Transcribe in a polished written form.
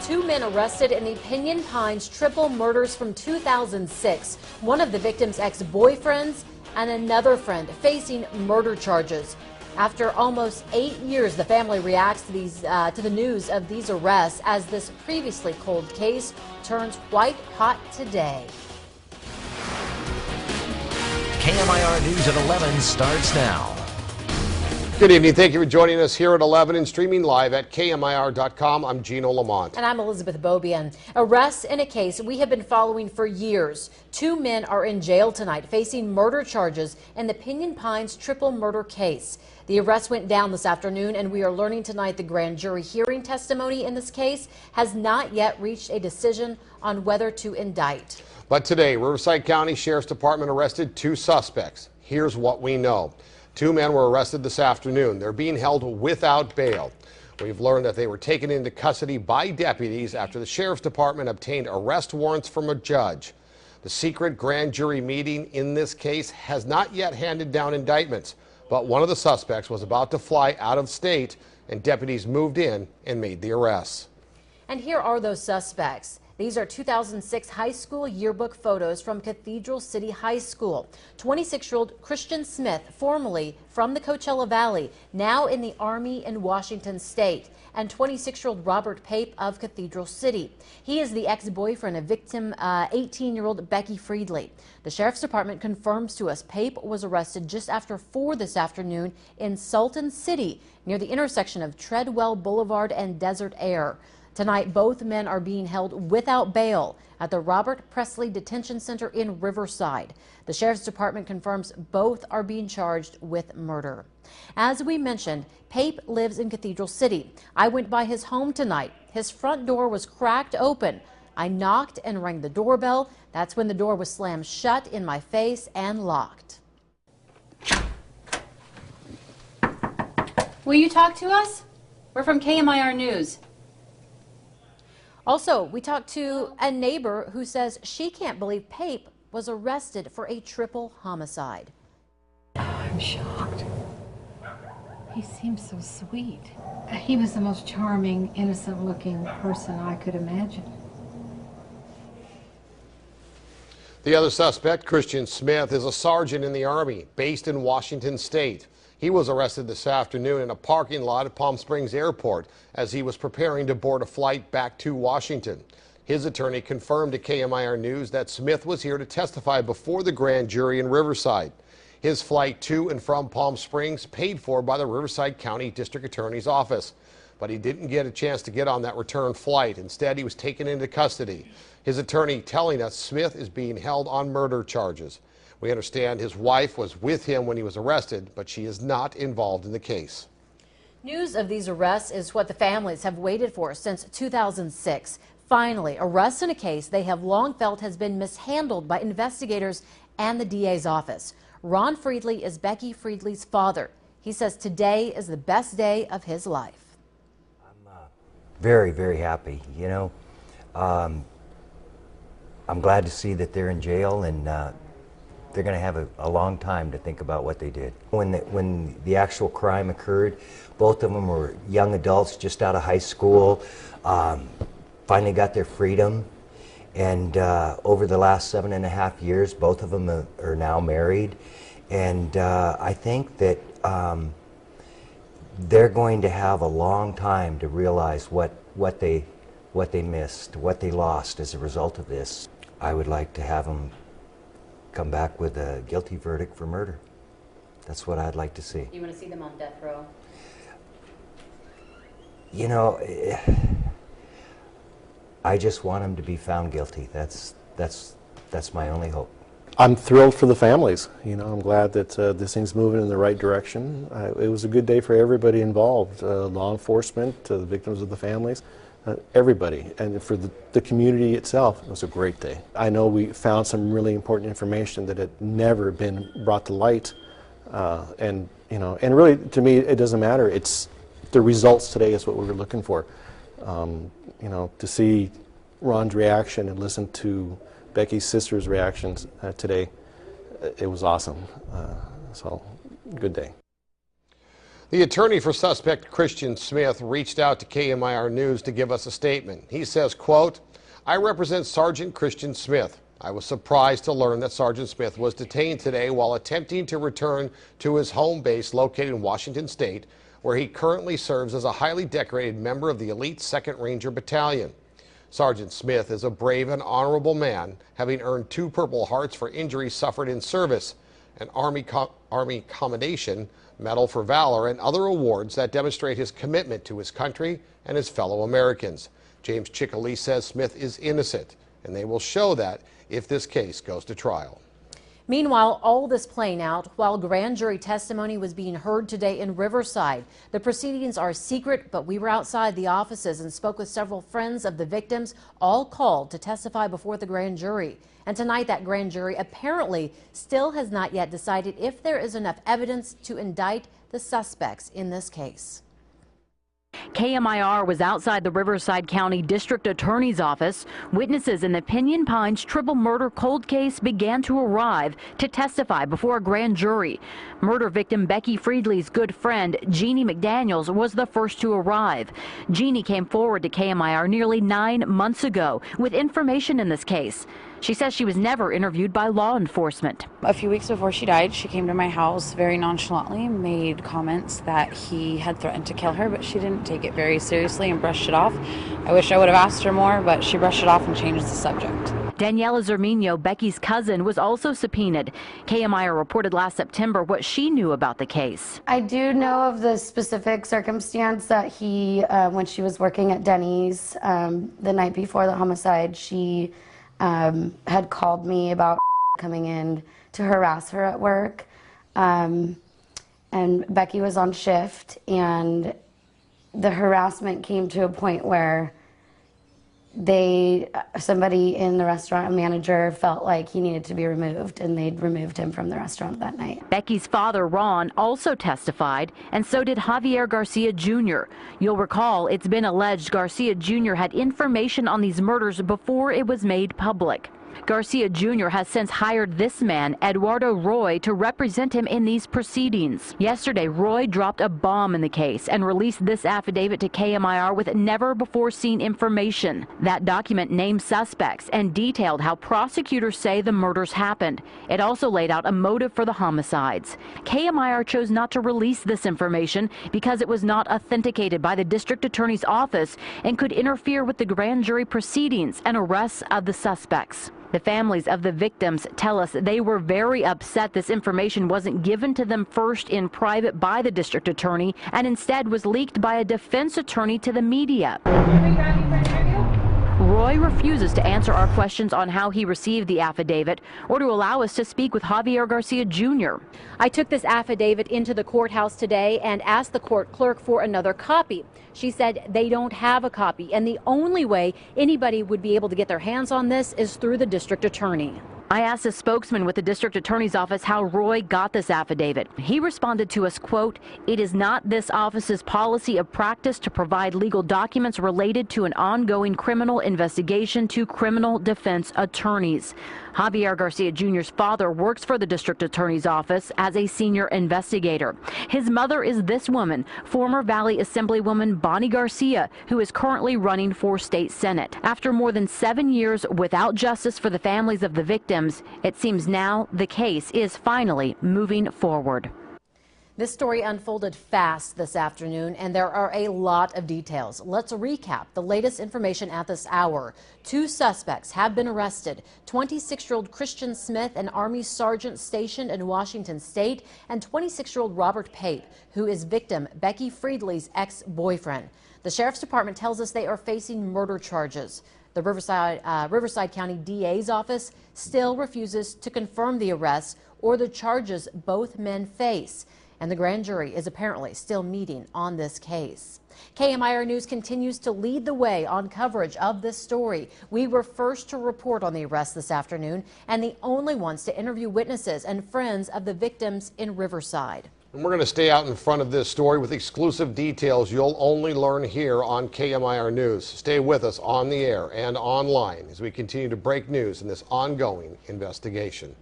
Two men arrested in the Pinyon Pines triple murders from 2006. One of the victims' ex-boyfriends and another friend facing murder charges. After almost 8 years, the family reacts to the news of these arrests as this previously cold case turns white hot today. KMIR News at 11 starts now. Good evening. Thank you for joining us here at 11 and streaming live at KMIR.com. I'm Gino Lamont. And I'm Elizabeth Bobian. Arrests in a case we have been following for years. Two men are in jail tonight facing murder charges in the Pinyon Pines triple murder case. The arrest went down this afternoon, and we are learning tonight the grand jury hearing testimony in this case has not yet reached a decision on whether to indict. But today, Riverside County Sheriff's Department arrested two suspects. Here's what we know. Two men were arrested this afternoon. They're being held without bail. We've learned that they were taken into custody by deputies after the Sheriff's Department obtained arrest warrants from a judge. The secret grand jury meeting in this case has not yet handed down indictments, but one of the suspects was about to fly out of state, and deputies moved in and made the arrests. And here are those suspects. These are 2006 high school yearbook photos from Cathedral City High School. 26-year-old Christian Smith, formerly from the Coachella Valley, now in the Army in Washington State, and 26-year-old Robert Pape of Cathedral City. He is the ex-boyfriend of victim 18-year-old Becky Friedley. The Sheriff's Department confirms to us Pape was arrested just after 4 this afternoon in Salton City, near the intersection of Treadwell Boulevard and Desert Air. Tonight, both men are being held without bail at the Robert Presley Detention Center in Riverside. The Sheriff's Department confirms both are being charged with murder. As we mentioned, Pape lives in Cathedral City. I went by his home tonight. His front door was cracked open. I knocked and rang the doorbell. That's when the door was slammed shut in my face and locked. Will you talk to us? We're from KMIR News. Also, we talked to a neighbor who says she can't believe Pape was arrested for a triple homicide. I'm shocked. He seems so sweet. He was the most charming, innocent-looking person I could imagine. The other suspect, Christian Smith, is a sergeant in the Army based in Washington State. He was arrested this afternoon in a parking lot at Palm Springs Airport as he was preparing to board a flight back to Washington. His attorney confirmed to KMIR News that Smith was here to testify before the grand jury in Riverside. His flight to and from Palm Springs paid for by the Riverside County District Attorney's Office. But he didn't get a chance to get on that return flight. Instead, he was taken into custody. His attorney telling us Smith is being held on murder charges. We understand his wife was with him when he was arrested, but she is not involved in the case. News of these arrests is what the families have waited for since 2006. Finally, arrests in a case they have long felt has been mishandled by investigators and the DA's office. Ron Friedley is Becky Friedley's father. He says today is the best day of his life. I'm very, very happy. You know, I'm glad to see that they're in jail, and they're going to have a long time to think about what they did. When the actual crime occurred, both of them were young adults just out of high school, finally got their freedom, and over the last 7.5 years, both of them are now married, and I think that they're going to have a long time to realize what they missed, what they lost as a result of this. I would like to have them come back with a guilty verdict for murder. That's what I'd like to see. You want to see them on death row? You know, I just want them to be found guilty. That's my only hope. I'm thrilled for the families. You know, I'm glad that this thing's moving in the right direction. It was a good day for everybody involved, law enforcement, the victims of the families. Everybody, and for the community itself, it was a great day. I know we found some really important information that had never been brought to light, and you know, and really to me it doesn't matter. It's the results today is what we were looking for. You know, to see Ron's reaction and listen to Becky's sister's reactions today, it was awesome. So, good day. The attorney for suspect Christian Smith reached out to KMIR News to give us a statement. He says, quote, "I represent Sergeant Christian Smith. I was surprised to learn that Sergeant Smith was detained today while attempting to return to his home base located in Washington State, where he currently serves as a highly decorated member of the elite 2nd Ranger Battalion. Sergeant Smith is a brave and honorable man, having earned 2 Purple Hearts for injuries suffered in service, an Army Commendation Medal for Valor, and other awards that demonstrate his commitment to his country and his fellow Americans. James Chickalee says Smith is innocent, and they will show that if this case goes to trial." Meanwhile, all this playing out while grand jury testimony was being heard today in Riverside. The proceedings are secret, but we were outside the offices and spoke with several friends of the victims, all called to testify before the grand jury. And tonight, that grand jury apparently still has not yet decided if there is enough evidence to indict the suspects in this case. KMIR was outside the Riverside County District Attorney's office. Witnesses in the Pinyon Pines triple murder cold case began to arrive to testify before a grand jury. Murder victim Becky Friedley's good friend, Jeannie McDaniels, was the first to arrive. Jeannie came forward to KMIR nearly 9 months ago with information in this case. She says she was never interviewed by law enforcement. A few weeks before she died, she came to my house very nonchalantly, made comments that he had threatened to kill her, but she didn't take it very seriously and brushed it off. I wish I would have asked her more, but she brushed it off and changed the subject. Daniela Zermino, Becky's cousin, was also subpoenaed. KMIR reported last September what she knew about the case. I do know of the specific circumstance that he, when she was working at Denny's the night before the homicide, she had called me about coming in to harass her at work. And Becky was on shift, and the harassment came to a point where somebody in the restaurant, a manager, felt like he needed to be removed, and they'd removed him from the restaurant that night. Becky's father, Ron, also testified, and so did Javier Garcia Jr. You'll recall it's been alleged Garcia Jr. had information on these murders before it was made public. Garcia Jr. has since hired this man, Eduardo Roy, to represent him in these proceedings. Yesterday, Roy dropped a bomb in the case and released this affidavit to KMIR with never-before-seen information. That document named suspects and detailed how prosecutors say the murders happened. It also laid out a motive for the homicides. KMIR chose not to release this information because it was not authenticated by the district attorney's office and could interfere with the grand jury proceedings and arrests of the suspects. The families of the victims tell us they were very upset this information wasn't given to them first in private by the district attorney and instead was leaked by a defense attorney to the media. Roy refuses to answer our questions on how he received the affidavit or to allow us to speak with Javier Garcia Jr. I took this affidavit into the courthouse today and asked the court clerk for another copy. She said they don't have a copy, and the only way anybody would be able to get their hands on this is through the district attorney. I asked a spokesman with the district attorney's office how Roy got this affidavit. He responded to us, quote, "It is not this office's policy of practice to provide legal documents related to an ongoing criminal investigation to criminal defense attorneys." Javier Garcia Jr.'s father works for the district attorney's office as a senior investigator. His mother is this woman, former Valley Assemblywoman Bonnie Garcia, who is currently running for state senate. After more than 7 years without justice for the families of the victims, it seems now the case is finally moving forward. This story unfolded fast this afternoon, and there are a lot of details. Let's recap the latest information at this hour. 2 suspects have been arrested. 26-year-old Christian Smith, an Army sergeant stationed in Washington State, and 26-year-old Robert Pape, who is victim Becky Friedley's ex-boyfriend. The Sheriff's Department tells us they are facing murder charges. The Riverside County DA's office still refuses to confirm the arrests or the charges both men face. And the grand jury is apparently still meeting on this case. KMIR News continues to lead the way on coverage of this story. We were first to report on the arrest this afternoon and the only ones to interview witnesses and friends of the victims in Riverside. And we're going to stay out in front of this story with exclusive details you'll only learn here on KMIR News. Stay with us on the air and online as we continue to break news in this ongoing investigation.